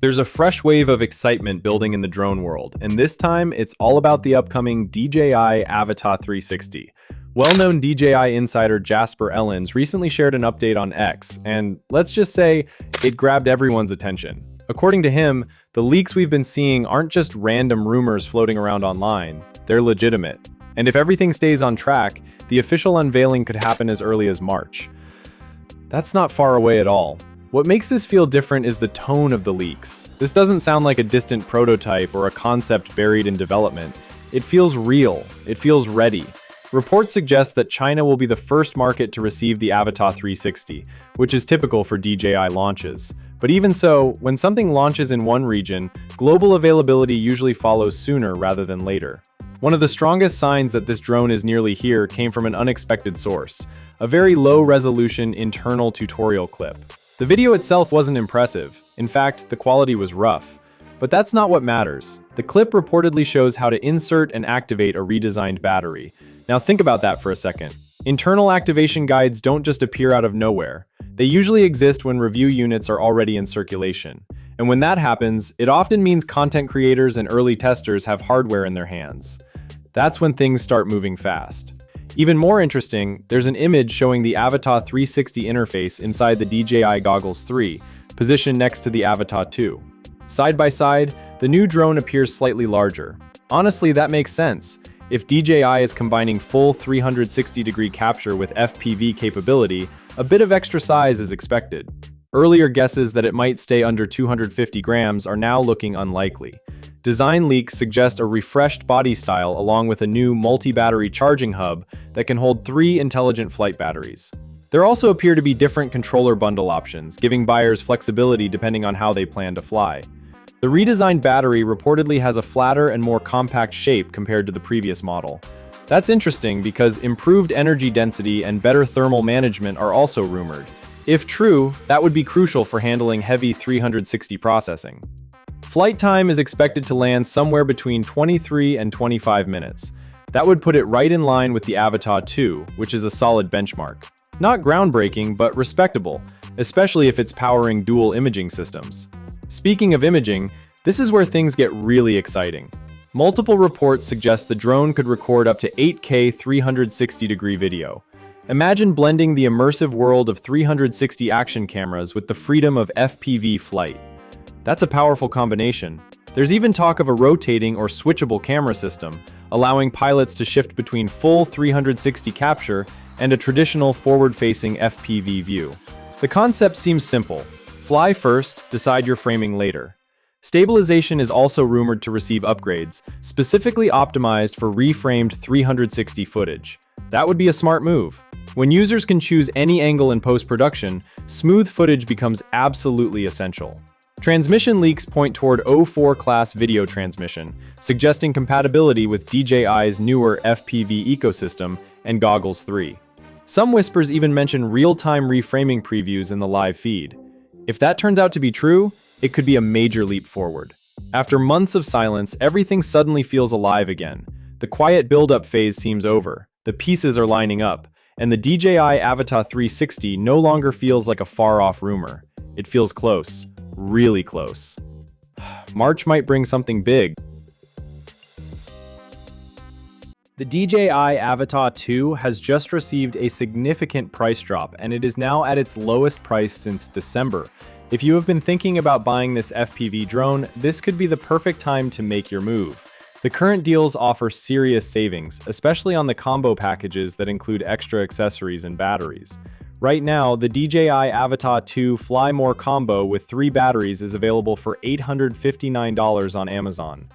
There's a fresh wave of excitement building in the drone world, and this time it's all about the upcoming DJI Avata 360. Well-known DJI insider Jasper Ellens recently shared an update on X, and let's just say it grabbed everyone's attention. According to him, the leaks we've been seeing aren't just random rumors floating around online, they're legitimate. And if everything stays on track, the official unveiling could happen as early as March. That's not far away at all. What makes this feel different is the tone of the leaks. This doesn't sound like a distant prototype or a concept buried in development. It feels real. It feels ready. Reports suggest that China will be the first market to receive the Avata 360, which is typical for DJI launches. But even so, when something launches in one region, global availability usually follows sooner rather than later. One of the strongest signs that this drone is nearly here came from an unexpected source, a very low-resolution internal tutorial clip. The video itself wasn't impressive. In fact, the quality was rough. But that's not what matters. The clip reportedly shows how to insert and activate a redesigned battery. Now think about that for a second. Internal activation guides don't just appear out of nowhere. They usually exist when review units are already in circulation. And when that happens, it often means content creators and early testers have hardware in their hands. That's when things start moving fast. Even more interesting, there's an image showing the Avata 360 interface inside the DJI Goggles 3, positioned next to the Avata 2. Side by side, the new drone appears slightly larger. Honestly, that makes sense. If DJI is combining full 360-degree capture with FPV capability, a bit of extra size is expected. Earlier guesses that it might stay under 250 grams are now looking unlikely. Design leaks suggest a refreshed body style along with a new multi-battery charging hub that can hold 3 intelligent flight batteries. There also appear to be different controller bundle options, giving buyers flexibility depending on how they plan to fly. The redesigned battery reportedly has a flatter and more compact shape compared to the previous model. That's interesting because improved energy density and better thermal management are also rumored. If true, that would be crucial for handling heavy 360 processing. Flight time is expected to land somewhere between 23 and 25 minutes. That would put it right in line with the Avata 2, which is a solid benchmark. Not groundbreaking, but respectable, especially if it's powering dual imaging systems. Speaking of imaging, this is where things get really exciting. Multiple reports suggest the drone could record up to 8K 360-degree video. Imagine blending the immersive world of 360 action cameras with the freedom of FPV flight. That's a powerful combination. There's even talk of a rotating or switchable camera system, allowing pilots to shift between full 360 capture and a traditional forward-facing FPV view. The concept seems simple. Fly first, decide your framing later. Stabilization is also rumored to receive upgrades, specifically optimized for reframed 360 footage. That would be a smart move. When users can choose any angle in post-production, smooth footage becomes absolutely essential. Transmission leaks point toward O4 class video transmission, suggesting compatibility with DJI's newer FPV ecosystem and Goggles 3. Some whispers even mention real-time reframing previews in the live feed. If that turns out to be true, it could be a major leap forward. After months of silence, everything suddenly feels alive again. The quiet build-up phase seems over, the pieces are lining up, and the DJI Avata 360 no longer feels like a far-off rumor. It feels close. Really close. March might bring something big. The DJI Avata 2 has just received a significant price drop, and it is now at its lowest price since December. If you have been thinking about buying this FPV drone, this could be the perfect time to make your move. The current deals offer serious savings, especially on the combo packages that include extra accessories and batteries. Right now, the DJI Avata 2 Fly More combo with 3 batteries is available for $859 on Amazon.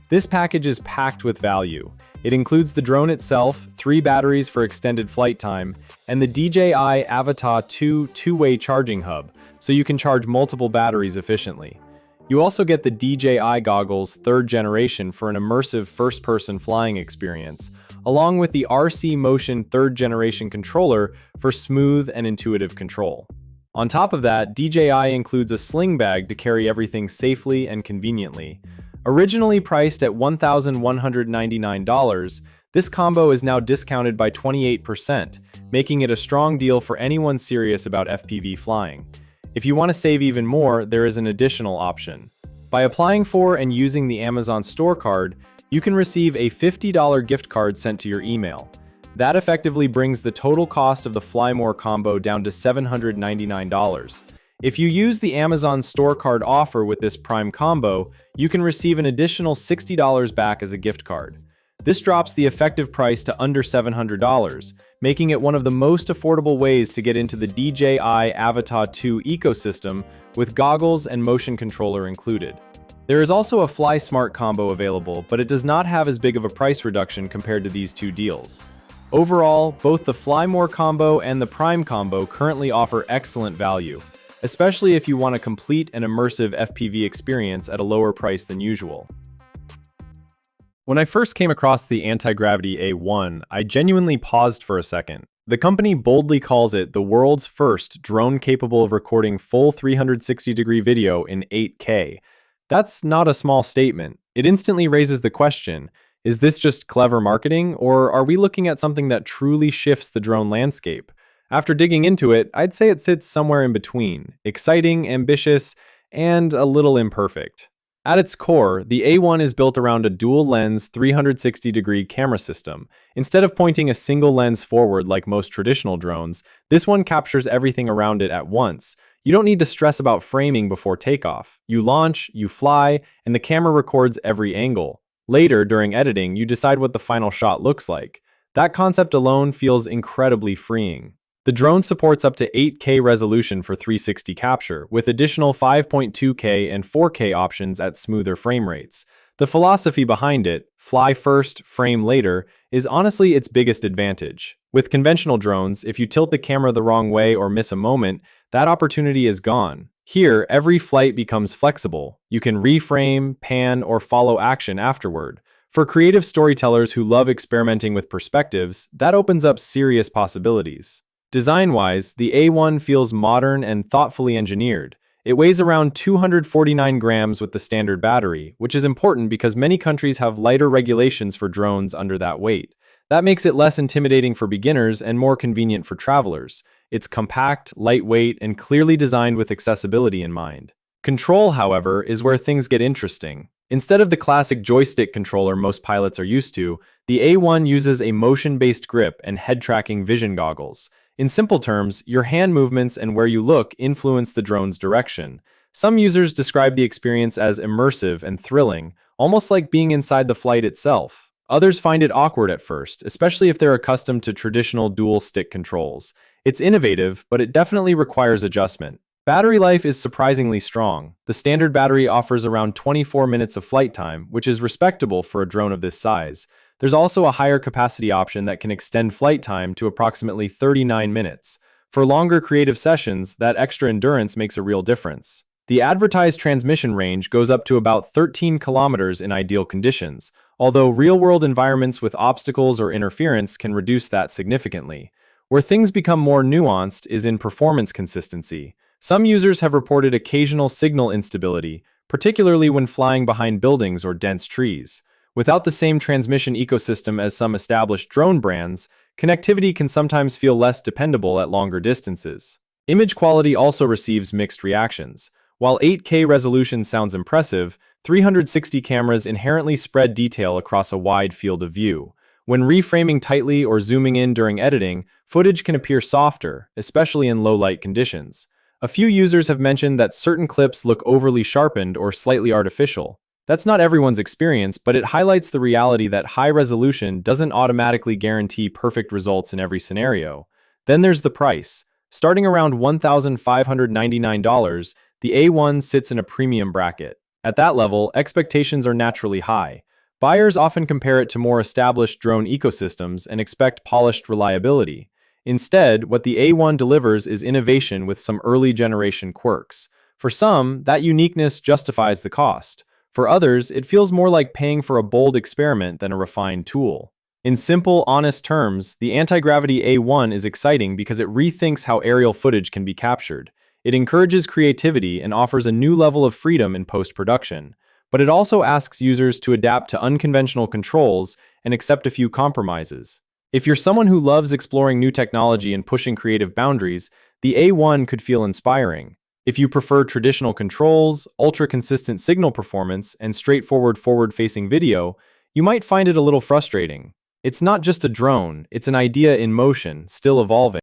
This package is packed with value. It includes the drone itself, 3 batteries for extended flight time, and the DJI Avata 2 two-way charging hub, so you can charge multiple batteries efficiently. You also get the DJI Goggles 3rd generation for an immersive first-person flying experience, along with the RC Motion 3rd generation controller for smooth and intuitive control. On top of that, DJI includes a sling bag to carry everything safely and conveniently. Originally priced at $1,199, this combo is now discounted by 28%, making it a strong deal for anyone serious about FPV flying. If you want to save even more, there is an additional option. By applying for and using the Amazon Store card, you can receive a $50 gift card sent to your email. That effectively brings the total cost of the Fly More combo down to $799. If you use the Amazon Store card offer with this Prime combo, you can receive an additional $60 back as a gift card. This drops the effective price to under $700, making it one of the most affordable ways to get into the DJI Avata 2 ecosystem with goggles and motion controller included. There is also a Fly Smart combo available, but it does not have as big of a price reduction compared to these two deals. Overall, both the Fly More combo and the Prime combo currently offer excellent value, especially if you want a complete and immersive FPV experience at a lower price than usual. When I first came across the Antigravity A1, I genuinely paused for a second. The company boldly calls it the world's first drone capable of recording full 360-degree video in 8K. That's not a small statement. It instantly raises the question, is this just clever marketing, or are we looking at something that truly shifts the drone landscape? After digging into it, I'd say it sits somewhere in between, exciting, ambitious, and a little imperfect. At its core, the A1 is built around a dual-lens 360-degree camera system. Instead of pointing a single lens forward like most traditional drones, this one captures everything around it at once. You don't need to stress about framing before takeoff. You launch, you fly, and the camera records every angle. Later, during editing, you decide what the final shot looks like. That concept alone feels incredibly freeing. The drone supports up to 8K resolution for 360 capture, with additional 5.2K and 4K options at smoother frame rates. The philosophy behind it, fly first, frame later, is honestly its biggest advantage. With conventional drones, if you tilt the camera the wrong way or miss a moment, that opportunity is gone. Here, every flight becomes flexible. You can reframe, pan, or follow action afterward. For creative storytellers who love experimenting with perspectives, that opens up serious possibilities. Design-wise, the A1 feels modern and thoughtfully engineered. It weighs around 249 grams with the standard battery, which is important because many countries have lighter regulations for drones under that weight. That makes it less intimidating for beginners and more convenient for travelers. It's compact, lightweight, and clearly designed with accessibility in mind. Control, however, is where things get interesting. Instead of the classic joystick controller most pilots are used to, the A1 uses a motion-based grip and head-tracking vision goggles. In simple terms, your hand movements and where you look influence the drone's direction. Some users describe the experience as immersive and thrilling, almost like being inside the flight itself. Others find it awkward at first, especially if they're accustomed to traditional dual-stick controls. It's innovative, but it definitely requires adjustment. Battery life is surprisingly strong. The standard battery offers around 24 minutes of flight time, which is respectable for a drone of this size. There's also a higher capacity option that can extend flight time to approximately 39 minutes. For longer creative sessions, that extra endurance makes a real difference. The advertised transmission range goes up to about 13 kilometers in ideal conditions, although real-world environments with obstacles or interference can reduce that significantly. Where things become more nuanced is in performance consistency. Some users have reported occasional signal instability, particularly when flying behind buildings or dense trees. Without the same transmission ecosystem as some established drone brands, connectivity can sometimes feel less dependable at longer distances. Image quality also receives mixed reactions. While 8K resolution sounds impressive, 360 cameras inherently spread detail across a wide field of view. When reframing tightly or zooming in during editing, footage can appear softer, especially in low-light conditions. A few users have mentioned that certain clips look overly sharpened or slightly artificial. That's not everyone's experience, but it highlights the reality that high resolution doesn't automatically guarantee perfect results in every scenario. Then there's the price. Starting around $1,599, the A1 sits in a premium bracket. At that level, expectations are naturally high. Buyers often compare it to more established drone ecosystems and expect polished reliability. Instead, what the A1 delivers is innovation with some early generation quirks. For some, that uniqueness justifies the cost. For others, it feels more like paying for a bold experiment than a refined tool. In simple, honest terms, the Antigravity A1 is exciting because it rethinks how aerial footage can be captured. It encourages creativity and offers a new level of freedom in post-production. But it also asks users to adapt to unconventional controls and accept a few compromises. If you're someone who loves exploring new technology and pushing creative boundaries, the A1 could feel inspiring. If you prefer traditional controls, ultra-consistent signal performance, and straightforward forward-facing video, you might find it a little frustrating. It's not just a drone, it's an idea in motion, still evolving.